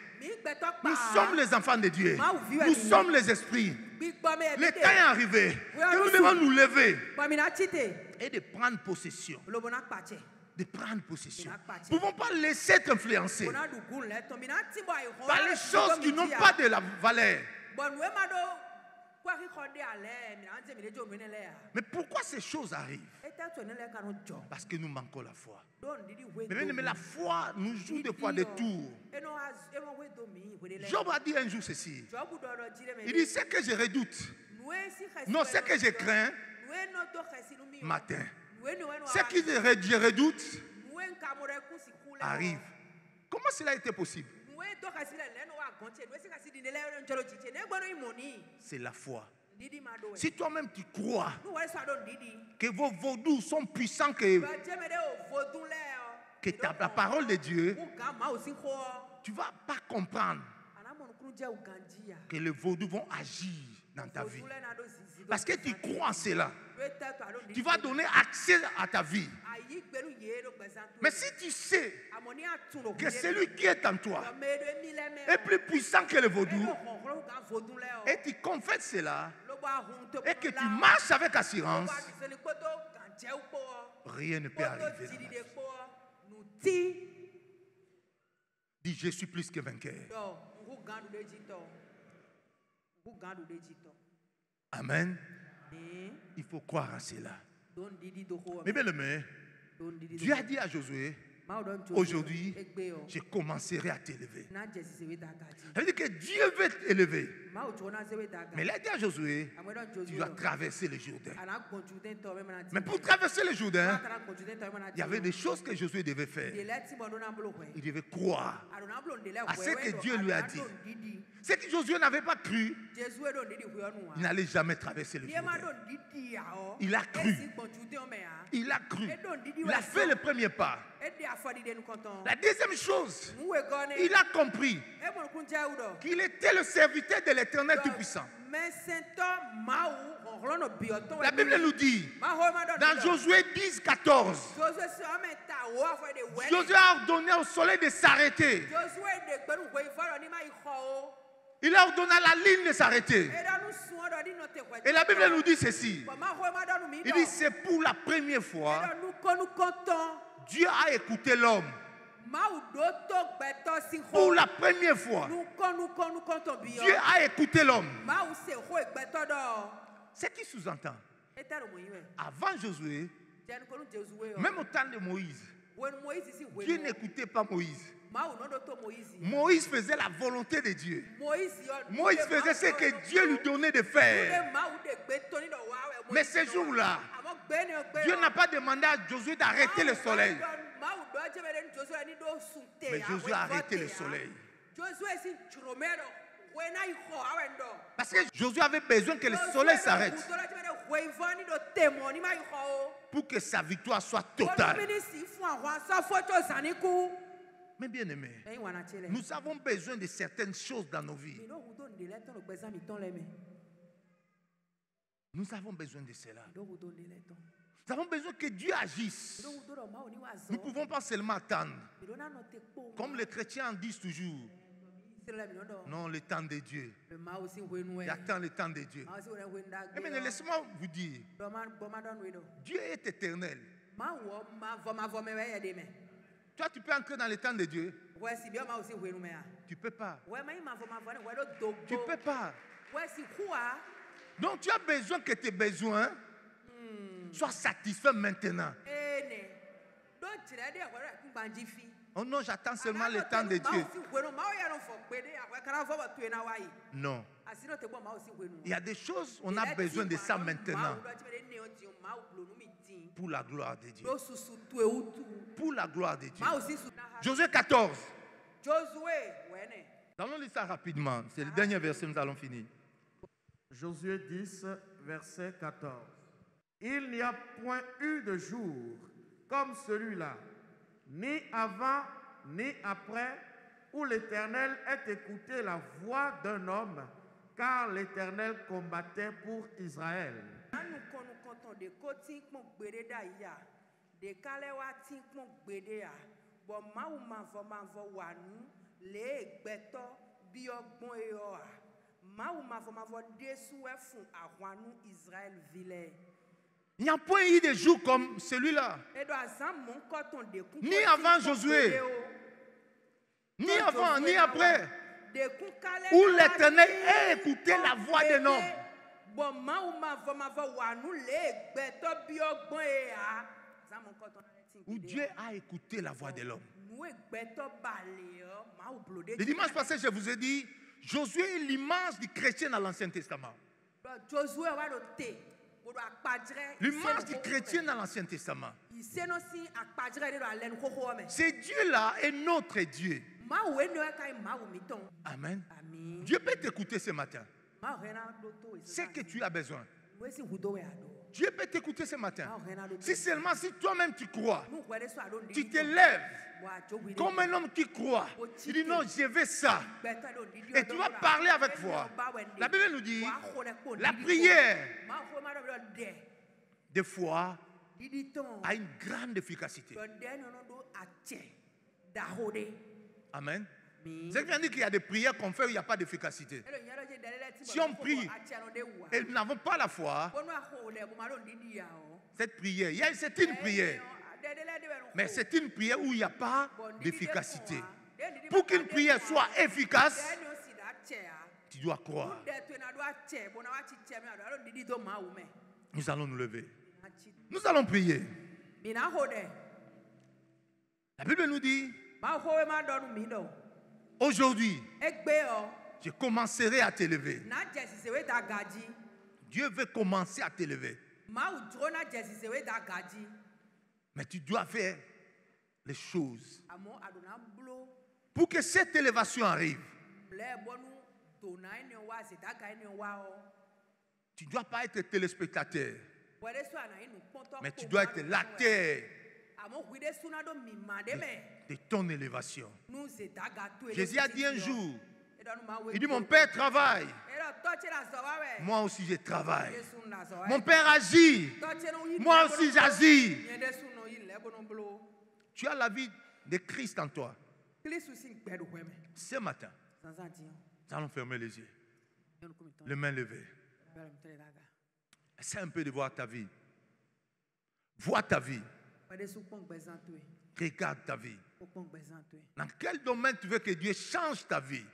Nous sommes les enfants de Dieu. Nous sommes les esprits. Le temps est arrivé que nous devons nous lever et de prendre possession. De prendre possession. Nous ne pouvons pas laisser être influencés par les choses qui n'ont pas de la valeur. Mais pourquoi ces choses arrivent? Parce que nous manquons la foi. Mais la foi nous joue des fois des tours. Job a dit un jour ceci. Il dit, ce que je redoute, non, ce que je crains, matin. Ce que je redoute arrive. Comment cela a été possible? C'est la foi. Si toi-même tu crois que vos vaudous sont puissants, que la parole de Dieu, tu ne vas pas comprendre que les vaudous vont agir dans ta vie. Parce que tu crois en cela. Tu vas donner accès à ta vie. Mais si tu sais que celui qui est en toi est plus puissant que le vaudou, et tu confesses cela, et que tu marches avec assurance, rien ne peut arriver. Dis, je suis plus que vainqueur. Amen. Il faut croire à cela. Mais bien aimé, Dieu a dit à Josué, aujourd'hui, je commencerai à t'élever. Ça veut dire que Dieu veut t'élever. Mais il a dit à Josué, tu dois traverser le Jourdain. Mais pour traverser le Jourdain, il y avait des choses que Josué devait faire. Il devait croire à ce que Dieu lui a dit. Ce que Josué n'avait pas cru, il n'allait jamais traverser le Jourdain. Il a cru. Il a cru. Il a fait le premier pas. La deuxième chose, il a compris qu'il était le serviteur de l'Éternel Tout-Puissant. La Bible nous dit, dans Josué 10, 14, Josué a ordonné au soleil de s'arrêter. Il a ordonné à la ligne de s'arrêter. Et la Bible nous dit ceci. Il dit, c'est pour la première fois, Dieu a écouté l'homme. Pour la première fois, Dieu a écouté l'homme. Ce qui sous-entend, avant Josué, même au temps de Moïse, Dieu n'écoutait pas Moïse. Moïse faisait la volonté de Dieu. Moïse faisait ce que Dieu lui donnait de faire. Mais ce jour-là, Dieu n'a pas demandé à Josué d'arrêter le soleil. Mais Josué a arrêté le soleil. Parce que Josué avait besoin que le soleil s'arrête pour que sa victoire soit totale. Mais bien aimé, nous avons besoin de certaines choses dans nos vies. Nous avons besoin de cela. Nous avons besoin que Dieu agisse. Nous ne pouvons pas seulement attendre. Comme les chrétiens disent toujours. Non, le temps de Dieu. J'attends le temps de Dieu. Mais laissez-moi vous dire. Dieu est éternel. Toi, tu peux entrer dans le temps de Dieu. Tu ne peux pas. Tu ne peux pas. Donc tu as besoin que tes besoins soient satisfaits maintenant. Oh non, j'attends seulement le temps de Dieu. Non. Il y a des choses, on a besoin de ça maintenant. Pour la gloire de Dieu. Pour la gloire de Dieu. Josué 14. Allons lire ça rapidement. C'est le dernier verset, nous allons finir.
Josué 10, verset 14. Il n'y a point eu de jour comme celui-là, ni avant, ni après, où l'Éternel ait écouté la voix d'un homme, car l'Éternel combattait pour Israël.
Il n'y a point eu de jour comme celui-là. Ni avant Josué, ni avant, ni après, où l'Éternel a écouté la voix d'un homme. Où Dieu a écouté la voix de l'homme. Le dimanche passé, je vous ai dit, Josué est l'image du chrétien dans l'Ancien Testament. L'image du chrétien dans l'Ancien Testament. Ce Dieu-là est notre Dieu. Amen. Dieu peut t'écouter ce matin. Ce que tu as besoin. Dieu peut t'écouter ce matin. Si seulement si toi-même tu crois, tu te lèves comme un homme qui croit. Tu dis non, je veux ça. Et tu vas parler avec foi. La Bible nous dit, la prière, des fois, a une grande efficacité. Amen. Ça veut dire qu'il y a des prières qu'on fait où il n'y a pas d'efficacité. Si on prie et nous n'avons pas la foi, cette prière, c'est une prière. Mais c'est une prière où il n'y a pas d'efficacité. Pour qu'une prière soit efficace, tu dois croire. Nous allons nous lever. Nous allons prier. La Bible nous dit, aujourd'hui, je commencerai à t'élever. Dieu veut commencer à t'élever. Mais tu dois faire les choses pour que cette élévation arrive. Tu ne dois pas être téléspectateur, mais tu dois être l'acteur de ton élévation. Jésus a dit un jour, il dit, mon Père travaille, moi aussi je travaille. Mon Père agit, moi aussi j'agis. Tu as la vie de Christ en toi. Ce matin, nous allons fermer les yeux, les mains levées. Essaie un peu de voir ta vie. Vois ta vie. Regarde ta vie. Dans quel domaine tu veux que Dieu change ta vie?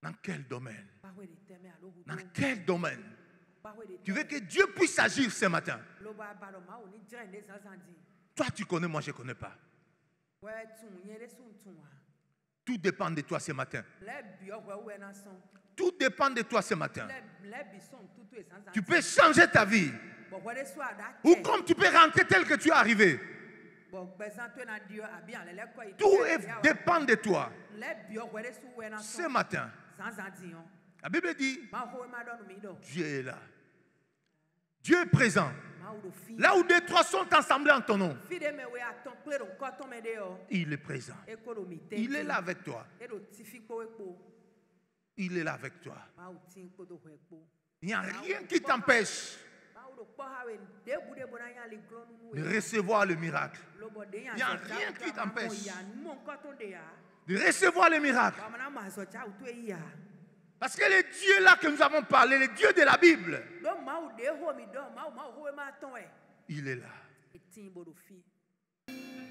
Dans quel domaine? Dans quel domaine? Tu veux que Dieu puisse agir ce matin? Toi tu connais, moi je ne connais pas. Tout dépend de toi ce matin. Tout dépend de toi ce matin. Tu peux changer ta vie. Ou comme tu peux rentrer tel que tu es arrivé. Tout dépend de toi. Ce matin, la Bible dit, Dieu est là. Dieu est présent. Là où deux, trois sont assemblés en ton nom, il est présent. Il est là avec toi. Il est là avec toi. Il n'y a rien qui t'empêche de recevoir le miracle. Il n'y a rien qui t'empêche de recevoir le miracle. Parce que le Dieu là que nous avons parlé, le Dieu de la Bible, il est là.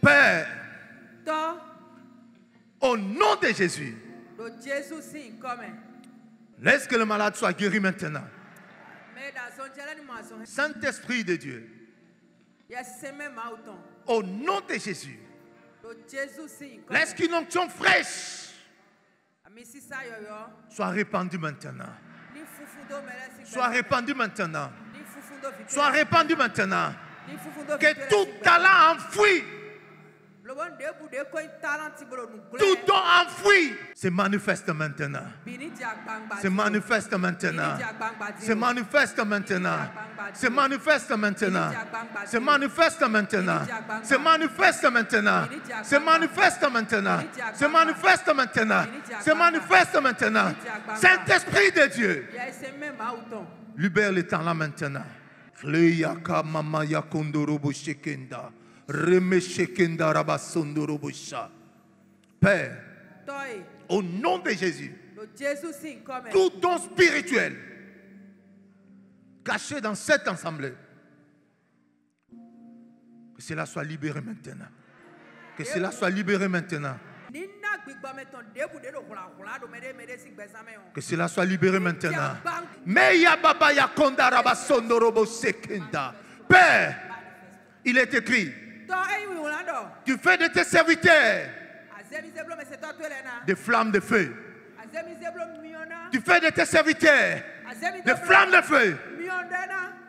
Père, au nom de Jésus, laisse que le malade soit guéri maintenant. Saint-Esprit de Dieu, au nom de Jésus, laisse qu'une onction fraîche soit répandue maintenant. Soit répandue maintenant. Soit répandue maintenant. Que tout talent enfoui, tout don enfoui se manifeste maintenant. Se manifeste maintenant. Se manifeste maintenant. Se manifeste maintenant. Se manifeste maintenant. Se manifeste maintenant. Se manifeste maintenant. Se manifeste maintenant. Se manifeste maintenant. Saint-Esprit de Dieu, libère le temps là maintenant. Père, au nom de Jésus, tout don spirituel caché dans cette assemblée, que cela soit libéré maintenant. Que cela soit libéré maintenant. Que cela soit libéré maintenant. Père, il est écrit, tu fais de tes serviteurs des flammes de feu. Tu fais de tes serviteurs des flammes de feu.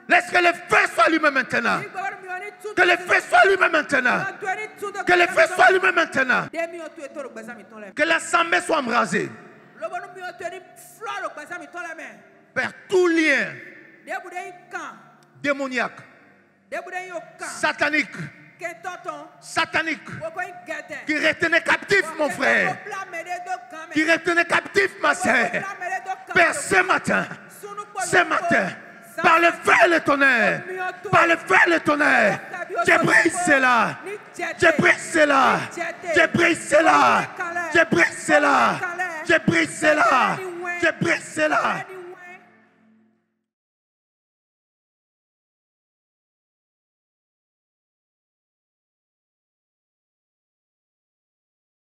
Laisse que le feu soit allumé maintenant. Que le feu soit allumé maintenant. Que le feu soit allumé maintenant. Que l'assemblée soit embrasée. Père, tout lien démoniaque, satanique, qui retenait captif mon frère, qui retenait captif ma soeur, Père, ce matin, par le feu et le tonnerre, je brise cela, je brise cela, je brise cela, je brise cela, je brise cela, je brise cela,